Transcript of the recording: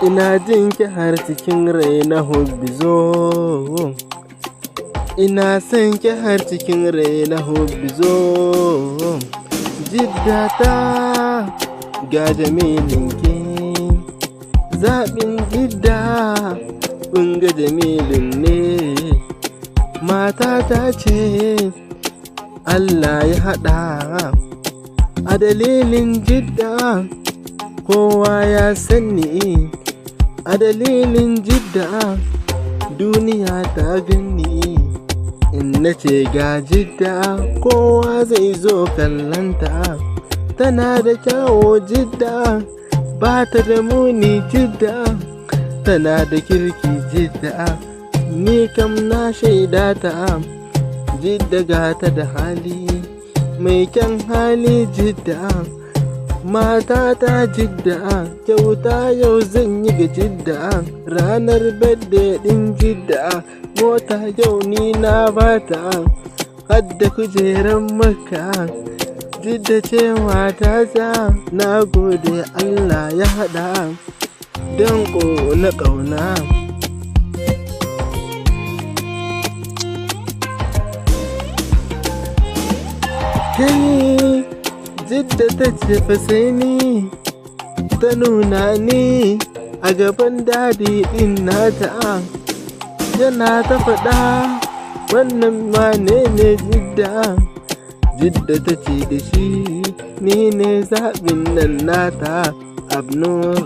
ina jin ki har cikin rai na hubbi zo, ina son ki har cikin rai na hubbi zo. Jiddata ga jamilinki, zaɓin jidda ga jamilin ne. Matata ce Allah ya haɗa, a dalilin jidda kowa ya sani, a dalilin jidda duniya ta gani. In nace ga jidda kowa zai zo kallanta, tana da kyawo jidda ba ta da muni jidda, tana da kirki jidda ni kam na shaida ta. Jidda ga ta da hali mai kyan hali jidda, matata jidda kyauta yau zan yi ga jidda. Ranar birthday din jidda mota yau ni na bata, hadda kujeran Makka jidda ce matata. Na gode Allah ya haɗa danko na ƙauna. Kai jidda ta ce fa sai ni, ta nuna ni a gaban dadi din nata, yana ta faɗa wannan wane ne jidda. Jidda ta ce da shi ni ne zaɓin nan nata Abnur.